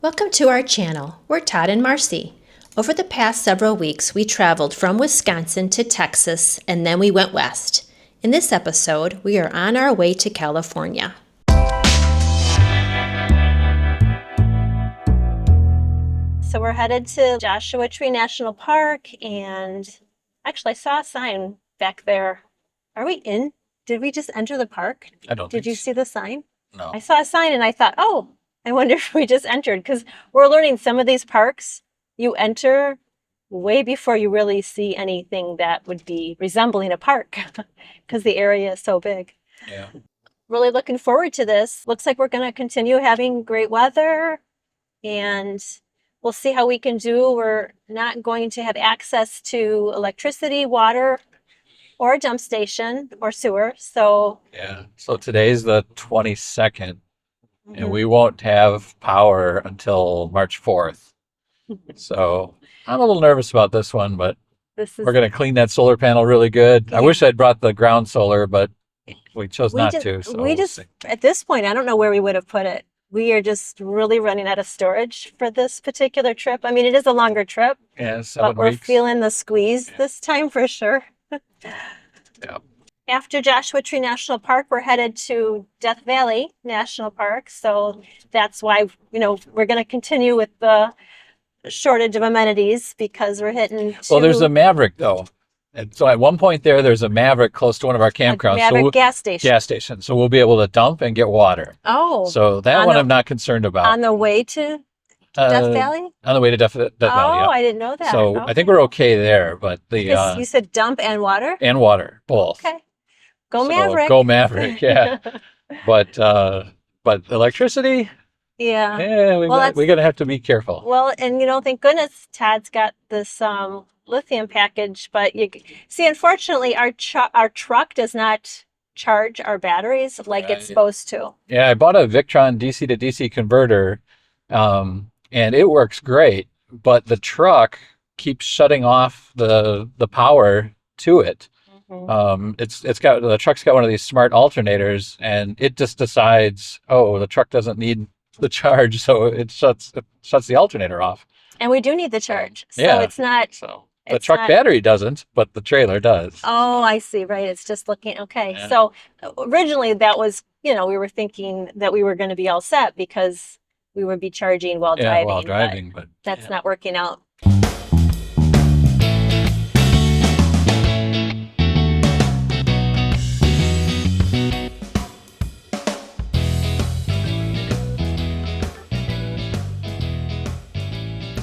Welcome to our channel. We're Todd and Marcy. Over the past several weeks, we traveled from Wisconsin to Texas, and then we went west. In this episode, we are on our way to California. So we're headed to Joshua Tree National Park, and actually I saw a sign back there. Are we in? Did we just enter the park? I don't Did you see the sign? No. I saw a sign and I thought, oh, I wonder if we just entered, because we're learning some of these parks, you enter way before you really see anything that would be resembling a park because the area is so big. Yeah. Really looking forward to this. Looks like we're going to continue having great weather, and we'll see how we can do. We're not going to have access to electricity, water, or a dump station or sewer. So Yeah. So today's the 22nd, and we won't have power until March 4th. So I'm a little nervous about this one, but we're going to clean that solar panel really good. Yeah. I wish I'd brought the ground solar, but we chose not to. So we'll see. At this point, I don't know where we would have put it. We are just really running out of storage for this particular trip. I mean, it is a longer trip. Yeah, 7 but we're weeks. Feeling the squeeze this time for sure. Yeah. After Joshua Tree National Park, we're headed to Death Valley National Park. So that's why, we're going to continue with the shortage of amenities, because we're hitting Well, there's a Maverick, though. And so at one point there's a Maverick close to one of our campgrounds. Maverick gas station. Gas station. So we'll be able to dump and get water. Oh. So that one I'm not concerned about. On the way to Death Valley? On the way to Death Valley, yeah. Oh, I didn't know that. So okay. I think we're okay there, but you said dump and water? And water, both. Okay. Go Maverick. Go Maverick, yeah. but electricity, yeah. we're going to have to be careful. Well, and thank goodness Todd's got this lithium package, but you see, unfortunately, our truck does not charge our batteries like it's supposed to. Yeah, I bought a Victron DC to DC converter, and it works great, but the truck keeps shutting off the power to it. The truck's got one of these smart alternators, and it just decides, the truck doesn't need the charge, so it shuts the alternator off. And we do need the charge, so yeah. It's not. So the truck battery doesn't, but the trailer does. Oh, I see. Right, it's just looking okay. Yeah. So originally that was, we were thinking that we were going to be all set because we would be charging while driving. While driving, but that's not working out.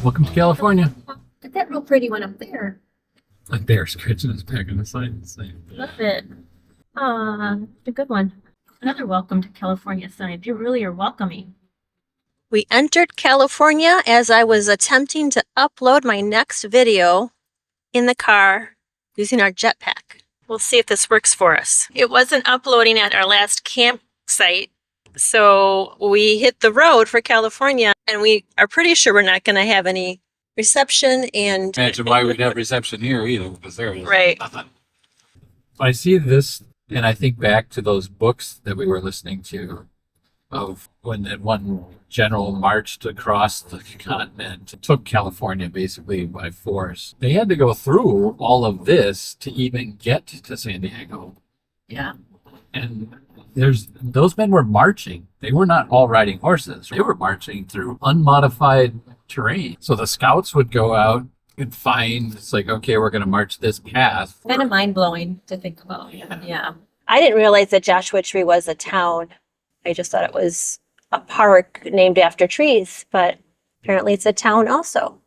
Welcome to California. Look at that real pretty one up there. A bear scratching his back on the side. Love it. A good one. Another welcome to California sign. You really are welcoming. We entered California as I was attempting to upload my next video in the car using our jetpack. We'll see if this works for us. It wasn't uploading at our last campsite, so we hit the road for California, and we are pretty sure we're not going to have any reception. And imagine why we'd have reception here either, because there is nothing. I see this, and I think back to those books that we were listening to of when that one general marched across the continent, took California basically by force. They had to go through all of this to even get to San Diego. Yeah. And those men were marching. They were not all riding horses. They were marching through unmodified terrain. So the scouts would go out and find, it's like, okay, we're going to march this path. Kind of mind-blowing to think about. Yeah. I didn't realize that Joshua Tree was a town. I just thought it was a park named after trees, but apparently it's a town also.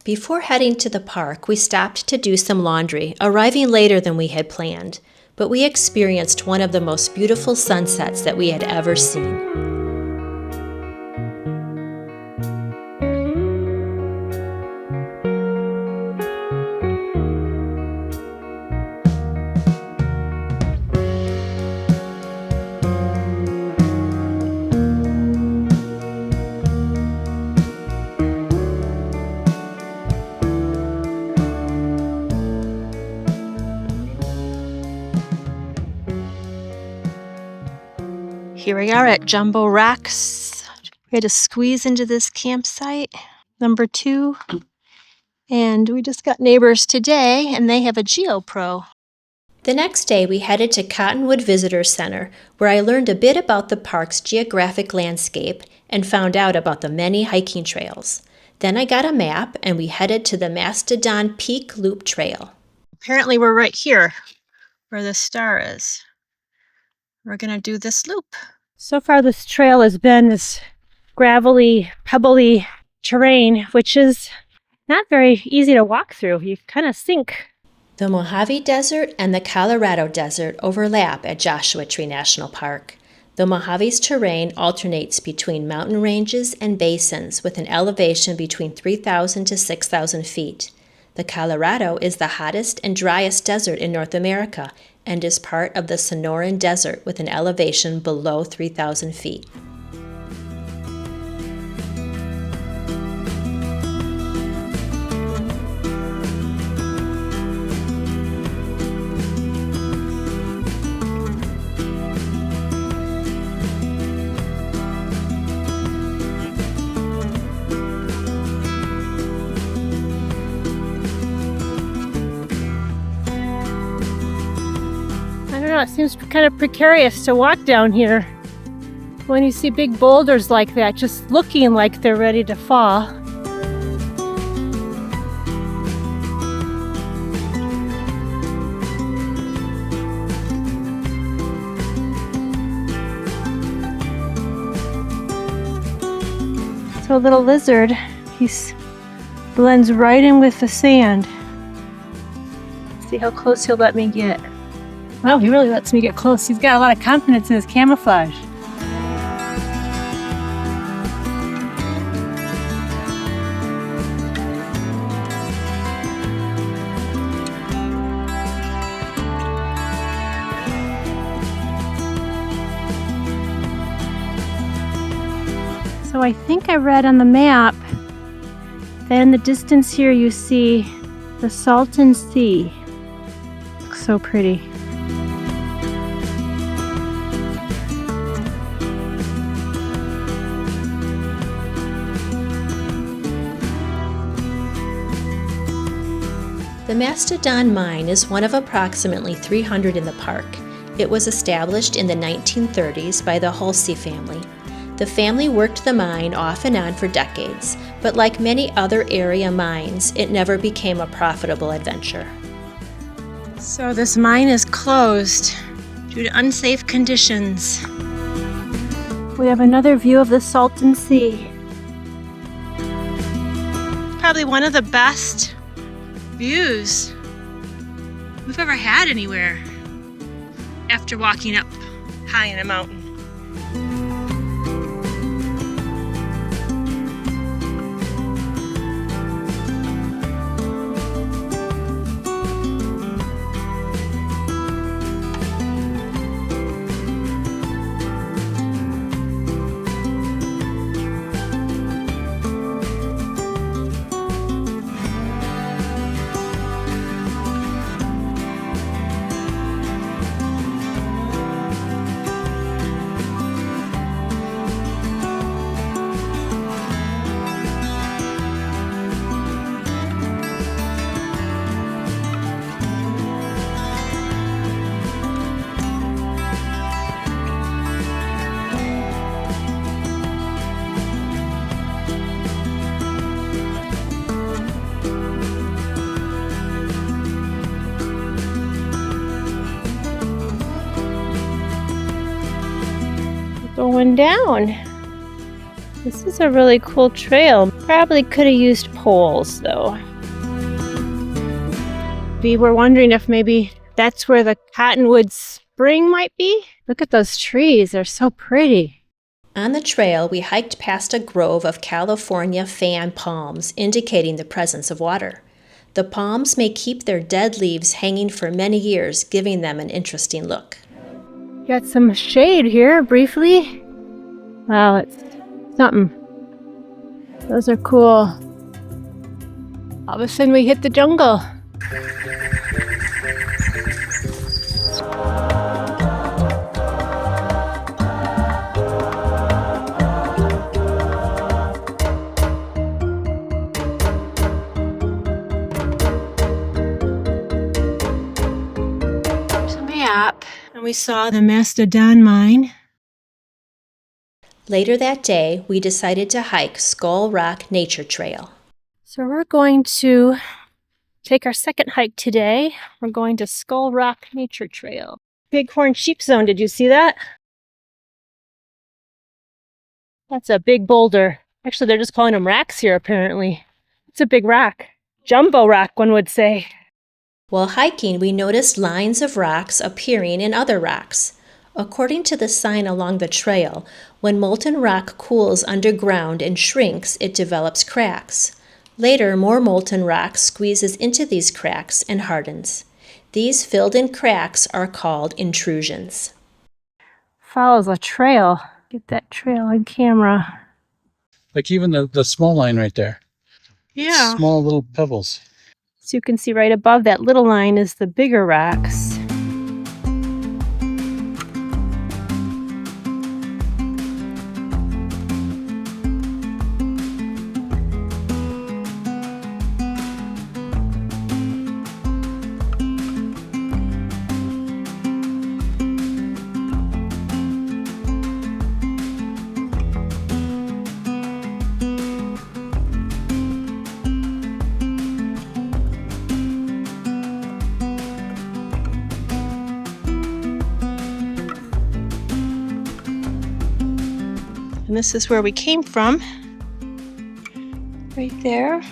Before heading to the park, we stopped to do some laundry, arriving later than we had planned. But we experienced one of the most beautiful sunsets that we had ever seen. Here we are at Jumbo Rocks We had to squeeze into this campsite, number 2. And we just got neighbors today, and they have a GeoPro. The next day, we headed to Cottonwood Visitor Center, where I learned a bit about the park's geographic landscape and found out about the many hiking trails. Then I got a map, and we headed to the Mastodon Peak Loop Trail. Apparently, we're right here, where the star is. We're going to do this loop. So far, this trail has been this gravelly, pebbly terrain, which is not very easy to walk through. You kind of sink. The Mojave Desert and the Colorado Desert overlap at Joshua Tree National Park. The Mojave's terrain alternates between mountain ranges and basins with an elevation between 3,000 to 6,000 feet. The Colorado is the hottest and driest desert in North America and is part of the Sonoran Desert with an elevation below 3,000 feet. It seems kind of precarious to walk down here when you see big boulders like that just looking like they're ready to fall. So a little lizard, he blends right in with the sand. See how close he'll let me get. Wow, he really lets me get close. He's got a lot of confidence in his camouflage. So I think I read on the map that in the distance here you see the Salton Sea. Looks so pretty. The Mastodon Mine is one of approximately 300 in the park. It was established in the 1930s by the Hulsey family. The family worked the mine off and on for decades, but like many other area mines, it never became a profitable adventure. So this mine is closed due to unsafe conditions. We have another view of the Salton Sea. Probably one of the best views we've ever had anywhere after walking up high in a mountain. Going down. This is a really cool trail. Probably could have used poles though. We were wondering if maybe that's where the Cottonwood Spring might be. Look at those trees, they're so pretty. On the trail, we hiked past a grove of California fan palms, indicating the presence of water. The palms may keep their dead leaves hanging for many years, giving them an interesting look. Got some shade here, briefly. Wow, it's something. Those are cool. All of a sudden we hit the jungle. we saw the Mastodon mine. Later that day, we decided to hike Skull Rock Nature Trail. So we're going to take our second hike today. We're going to Skull Rock Nature Trail. Bighorn Sheep Zone, did you see that? That's a big boulder. Actually, they're just calling them racks here, apparently. It's a big rock. Jumbo rock, one would say. While hiking, we noticed lines of rocks appearing in other rocks. According to the sign along the trail, when molten rock cools underground and shrinks, it develops cracks. Later, more molten rock squeezes into these cracks and hardens. These filled-in cracks are called intrusions. Follows a trail. Get that trail on camera. Like even the small line right there. Yeah. Small little pebbles. So you can see right above that little line is the bigger rocks. And this is where we came from, right there.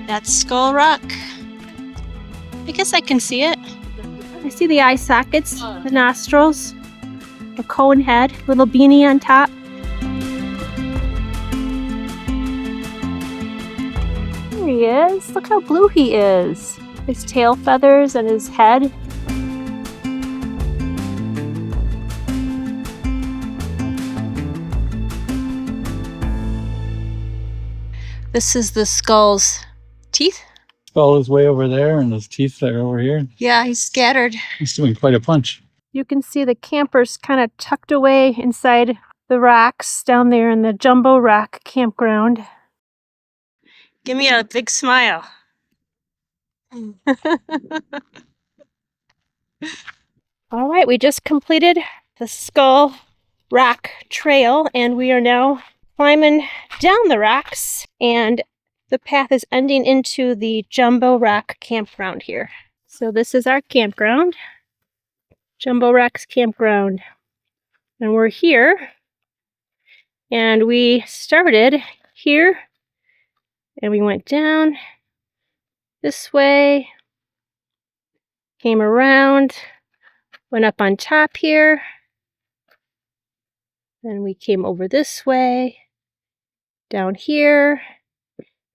That's Skull Rock. I guess I can see it. I see the eye sockets, the nostrils, a cone head, little beanie on top. There he is. Look how blue he is. His tail feathers and his head. This is the skull's teeth. Skull is way over there and his teeth are over here. Yeah, he's scattered. He's doing quite a punch. You can see the campers kind of tucked away inside the rocks down there in the Jumbo Rock Campground. Give me a big smile. All right, we just completed the Skull Rock Trail, and we are now climbing down the rocks, and the path is ending into the Jumbo Rock Campground here. So this is our campground, Jumbo Rocks Campground, and we're here, and we started here. And we went down this way, came around, went up on top here, then we came over this way, down here,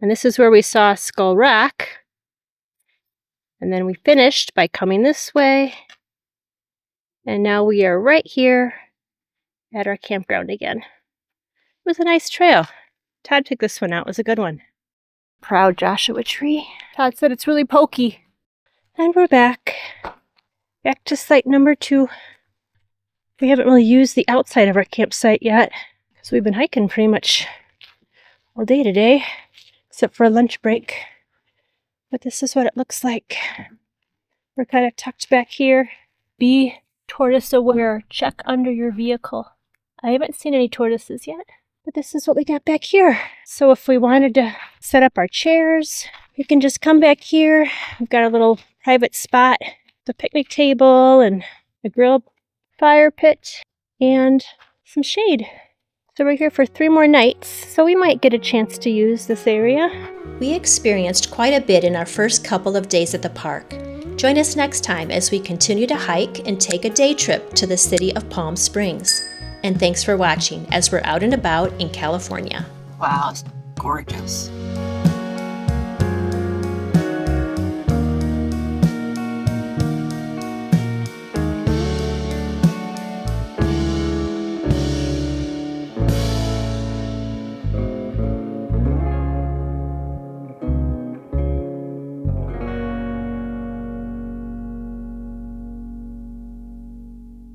and this is where we saw Skull Rock. And then we finished by coming this way, and now we are right here at our campground again. It was a nice trail. Todd took this one out. It was a good one. Proud Joshua tree. Todd said it's really pokey. And we're back. Back to site number 2. We haven't really used the outside of our campsite yet, because we've been hiking pretty much all day today, except for a lunch break. But this is what it looks like. We're kind of tucked back here. Be tortoise aware. Check under your vehicle. I haven't seen any tortoises yet. But this is what we got back here. So if we wanted to set up our chairs, we can just come back here. We've got a little private spot, the picnic table and a grill fire pit and some shade. So we're here for 3 more nights, so we might get a chance to use this area. We experienced quite a bit in our first couple of days at the park. Join us next time as we continue to hike and take a day trip to the city of Palm Springs. And thanks for watching as we're out and about in California. Wow, it's gorgeous.